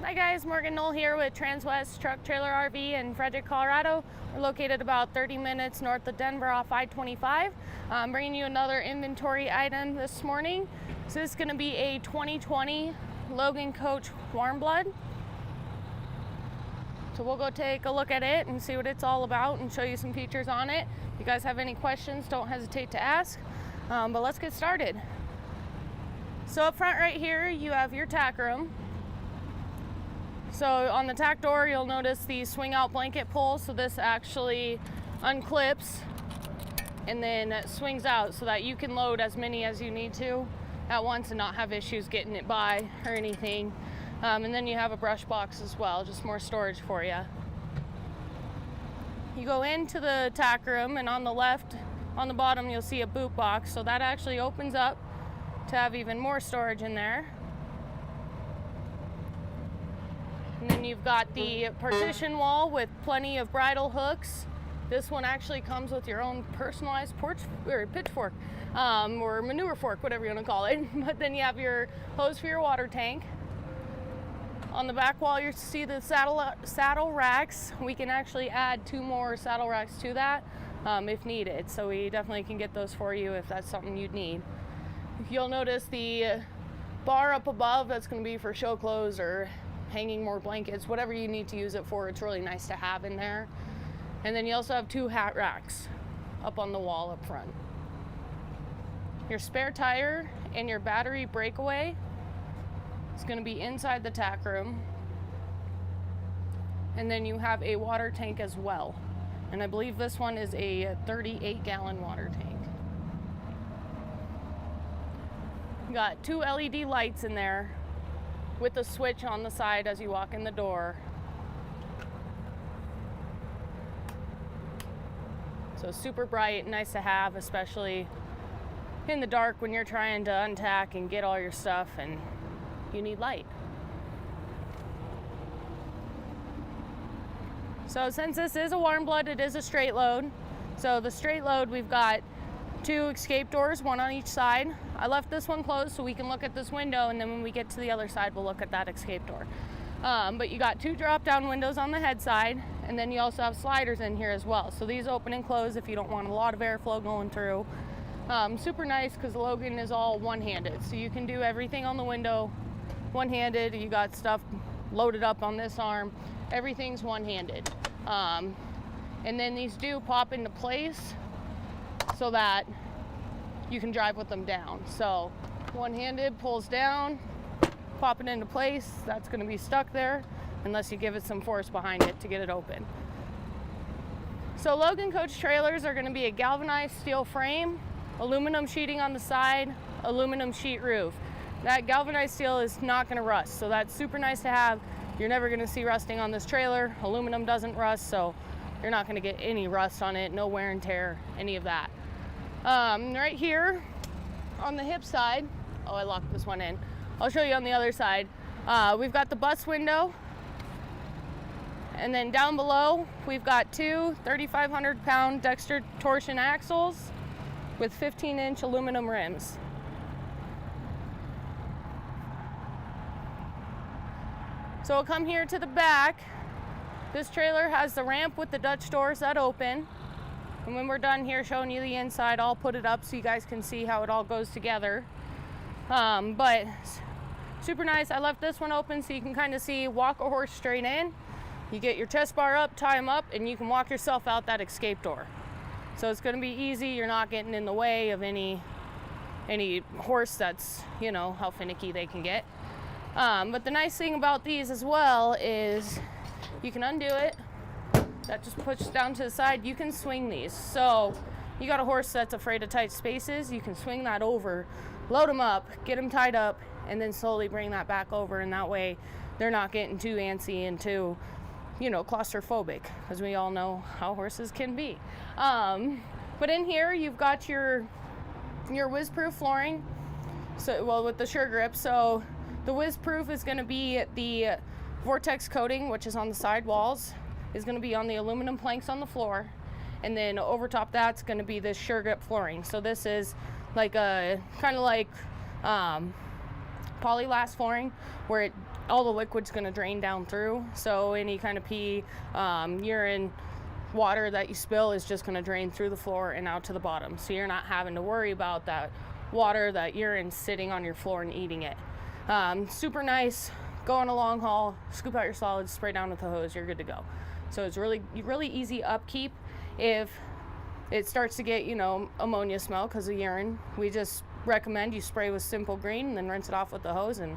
Hi guys, Morgan Knoll here with Transwest Truck Trailer RV in Frederick, Colorado. We're located about 30 minutes north of Denver off I-25. I'm bringing you another inventory item this morning. So this is going to be a 2020 Logan Coach Warmblood. So we'll go take a look at it and see what it's all about and show you some features on it. If you guys have any questions, don't hesitate to ask. But let's get started. So up front right here, you have your tack room. So on the tack door, you'll notice the swing out blanket pull. So this actually unclips and then swings out so that you can load as many as you need to at once and not have issues getting it by or anything. And then you have a brush box as well, just more storage for you. You go into the tack room, and on the left, on the bottom, you'll see a boot box. So that actually opens up to have even more storage in there. And then you've got the partition wall with plenty of bridle hooks. This one actually comes with your own personalized pitchfork or manure fork, whatever you want to call it. But then you have your hose for your water tank. On the back wall, you see the saddle racks. We can actually add 2 more saddle racks to that if needed. So we definitely can get those for you if that's something you'd need. You'll notice the bar up above, that's going to be for show clothes or hanging more blankets, whatever you need to use it for. It's really nice to have in there. And then you also have 2 hat racks up on the wall up front. Your spare tire and your battery breakaway is going to be inside the tack room. And then you have a water tank as well. And I believe this one is a 38-gallon water tank. You got 2 LED lights in there with a switch on the side as you walk in the door. So super bright, nice to have, especially in the dark when you're trying to untack and get all your stuff and you need light. So since this is a Warmblood, it is a straight load. So the straight load, we've got 2 escape doors, 1 on each side. I left this one closed so we can look at this window, and then when we get to the other side, we'll look at that escape door. But you got 2 drop-down windows on the head side, and then you also have sliders in here as well. So these open and close if you don't want a lot of airflow going through. Super nice because Logan is all one-handed, so you can do everything on the window one-handed. You got stuff loaded up on this arm. Everything's one-handed. And then these do pop into place so that you can drive with them down. So one-handed, pulls down, pop it into place. That's going to be stuck there unless you give it some force behind it to get it open. So Logan Coach trailers are going to be a galvanized steel frame, aluminum sheeting on the side, aluminum sheet roof. That galvanized steel is not going to rust, so that's super nice to have. You're never going to see rusting on this trailer. Aluminum doesn't rust, so you're not going to get any rust on it, no wear and tear, any of that. Right here on the hip side, oh, I locked this one in. I'll show you on the other side. We've got the bus window, and then down below we've got 2 3,500-pound Dexter torsion axles with 15-inch aluminum rims. So we'll come here to the back. This trailer has the ramp with the Dutch doors that open. And when we're done here showing you the inside, I'll put it up so you guys can see how it all goes together. But super nice. I left this one open so you can kind of see, walk a horse straight in. You get your chest bar up, tie them up, and you can walk yourself out that escape door. So it's going to be easy. You're not getting in the way of any horse that's, you know, how finicky they can get. But the nice thing about these as well is you can undo it. That just pushes down to the side. You can swing these. So you got a horse that's afraid of tight spaces, you can swing that over, load them up, get them tied up, and then slowly bring that back over. And that way they're not getting too antsy and too, you know, claustrophobic, because we all know how horses can be. But in here you've got your whiz-proof flooring. So, well, with the sure grip. So the whiz-proof is going to be the vortex coating, which is on the side walls, is going to be on the aluminum planks on the floor, and then over top that's going to be this sure grip flooring. So this is like a kind of like polylast flooring, where it all the liquid's going to drain down through. So any kind of pee, urine, water that you spill is just going to drain through the floor and out to the bottom. So you're not having to worry about that water, that urine sitting on your floor and eating it. Super nice. Go on a long haul, scoop out your solids, spray down with the hose, you're good to go. So it's really easy upkeep. If it starts to get, ammonia smell because of urine, we just recommend you spray with Simple Green and then rinse it off with the hose and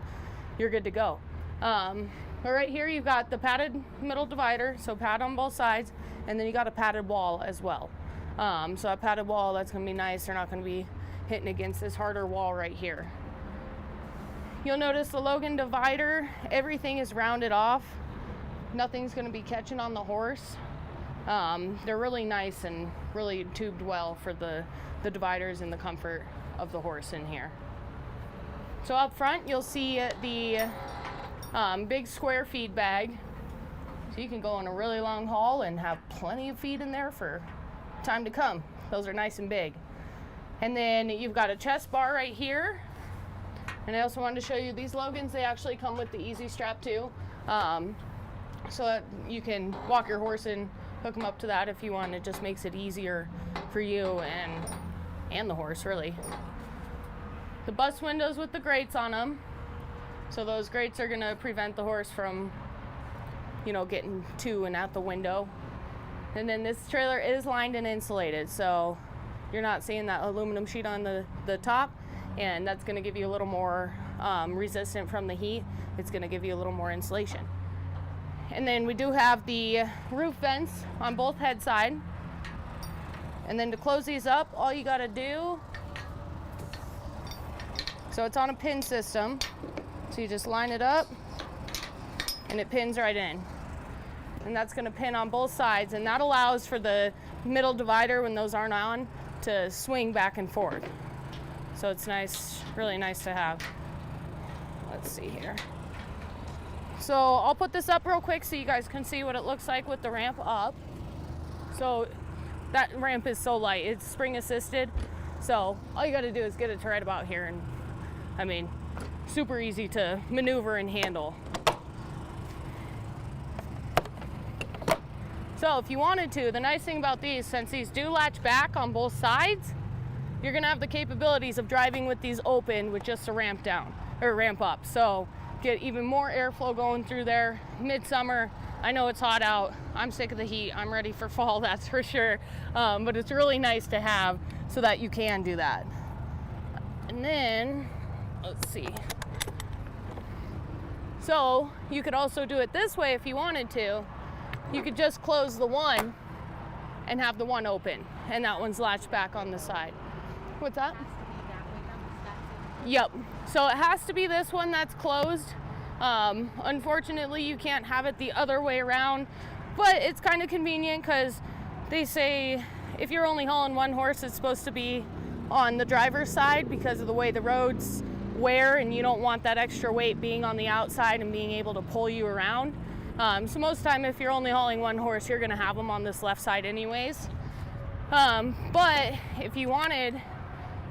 you're good to go. But right here you've got the padded middle divider, so pad on both sides, and then you got a padded wall as well. So that padded wall, that's going to be nice. They're not going to be hitting against this harder wall right here. You'll notice the Logan divider, everything is rounded off. Nothing's going to be catching on the horse. They're really nice and really tubed well for the dividers and the comfort of the horse in here. So up front you'll see the big square feed bag. So you can go on a really long haul and have plenty of feed in there for time to come. Those are nice and big. And then you've got a chest bar right here. And I also wanted to show you these Logans. They actually come with the easy strap too. So that you can walk your horse and hook them up to that if you want. It just makes it easier for you and the horse, really. The bus windows with the grates on them. So those grates are gonna prevent the horse from, getting to and out the window. And then this trailer is lined and insulated, so you're not seeing that aluminum sheet on the top, and that's gonna give you a little more resistant from the heat. It's gonna give you a little more insulation. And then we do have the roof vents on both head side. And then to close these up, all you gotta do, so it's on a pin system. So you just line it up and it pins right in. And that's gonna pin on both sides, and that allows for the middle divider, when those aren't on, to swing back and forth. So it's nice, really nice to have. Let's see here. So I'll put this up real quick so you guys can see what it looks like with the ramp up. So that ramp is so light, it's spring assisted. So all you gotta do is get it to right about here, and super easy to maneuver and handle. So if you wanted to, the nice thing about these, since these do latch back on both sides, you're gonna have the capabilities of driving with these open with just a ramp down, or ramp up. So get even more airflow going through there. Midsummer, I know it's hot out. I'm sick of the heat. I'm ready for fall, that's for sure. But it's really nice to have so that you can do that. And then, let's see. So you could also do it this way if you wanted to. You could just close the one and have the one open, and that one's latched back on the side. What's that? Yep. So it has to be this one that's closed. Unfortunately, you can't have it the other way around, but it's kind of convenient because they say if you're only hauling one horse, it's supposed to be on the driver's side because of the way the roads wear, and you don't want that extra weight being on the outside and being able to pull you around. So most of the time, if you're only hauling one horse, you're going to have them on this left side anyways. But if you wanted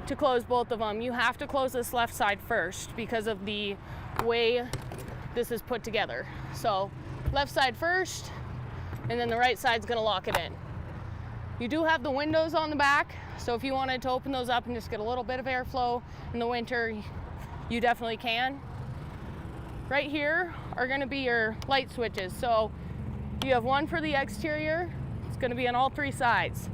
to close both of them, you have to close this left side first because of the way this is put together. So left side first, and then the right side's going to lock it in. You do have the windows on the back, so if you wanted to open those up and just get a little bit of airflow in the winter, you definitely can. Right here are going to be your light switches. So you have one for the exterior. It's going to be on all three sides.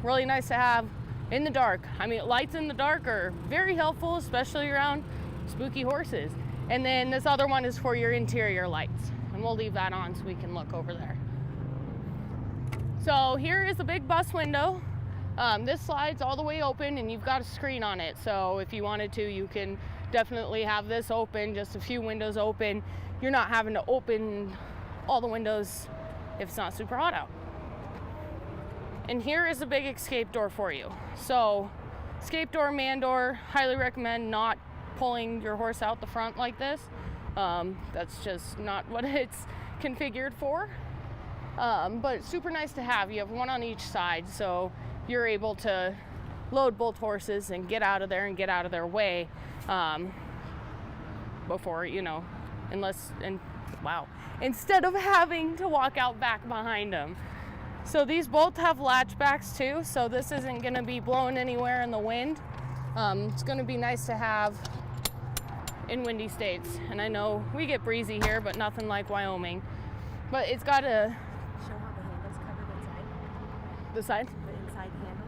Really nice to have in the dark. Lights in the dark are very helpful, especially around spooky horses. And then this other one is for your interior lights, and we'll leave that on so we can look over there. So here is a big bus window. This slides all the way open, and you've got a screen on it. So if you wanted to, you can definitely have this open, just a few windows open. You're not having to open all the windows if it's not super hot out. And here is a big escape door for you. So escape door, man door, highly recommend not pulling your horse out the front like this. That's just not what it's configured for. But super nice to have. You have one on each side, so you're able to load both horses and get out of there and get out of their way before, instead of having to walk out back behind them. So these both have latch backs too, so this isn't going to be blowing anywhere in the wind. It's going to be nice to have in windy states. And I know we get breezy here, but nothing like Wyoming. But it's got a... Show how the handle's covered inside. The side? The inside handle.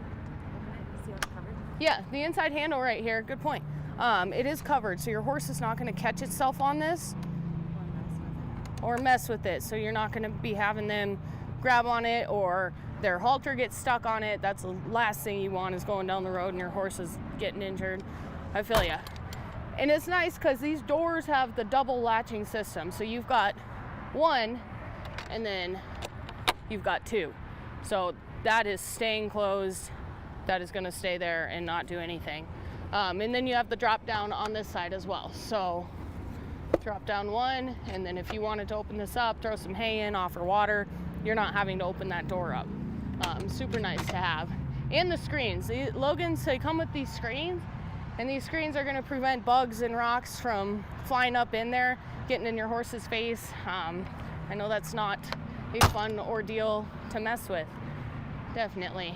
Open it. See how it's covered? Yeah, the inside handle right here. Good point. It is covered, so your horse is not going to catch itself on this or mess with it. So you're not going to be having them grab on it or their halter gets stuck on it. That's the last thing you want, is going down the road and your horse is getting injured. I feel ya. And it's nice because these doors have the double latching system. So you've got one and then you've got two. So that is staying closed. That is going to stay there and not do anything. And then you have the drop down on this side as well. So drop down one, and then if you wanted to open this up, throw some hay in, offer water, you're not having to open that door up. Super nice to have. And the screens. The Logans, they come with these screens, and these screens are going to prevent bugs and rocks from flying up in there, getting in your horse's face. I know that's not a fun ordeal to mess with. Definitely.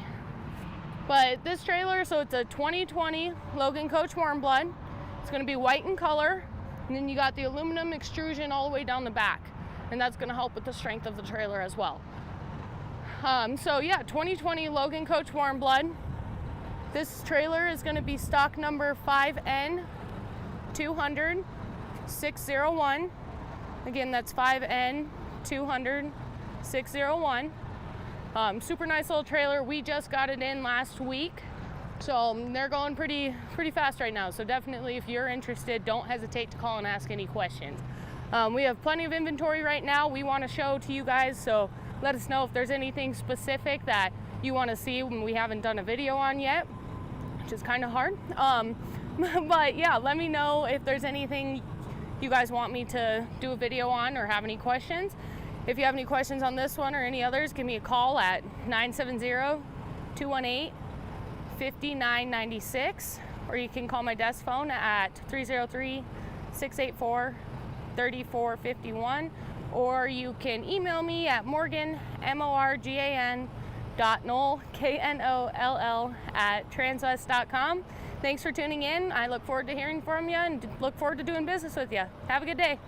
But this trailer, so it's a 2020 Logan Coach Warmblood. It's going to be white in color, and then you got the aluminum extrusion all the way down the back, and that's going to help with the strength of the trailer as well. So yeah, 2020 Logan Coach Warmblood. This trailer is going to be stock number 5N200601. Again, that's 5N200601. Super nice little trailer. We just got it in last week, so they're going pretty fast right now. So definitely, if you're interested, don't hesitate to call and ask any questions. We have plenty of inventory right now we want to show to you guys, so let us know if there's anything specific that you want to see when we haven't done a video on yet, which is kind of hard. But yeah, let me know if there's anything you guys want me to do a video on or have any questions. If you have any questions on this one or any others, give me a call at 970-218-5996, or you can call my desk phone at 303-684-3451, or you can email me at morgan@transwest.com. Thanks for tuning in. I look forward to hearing from you and look forward to doing business with you. Have a good day.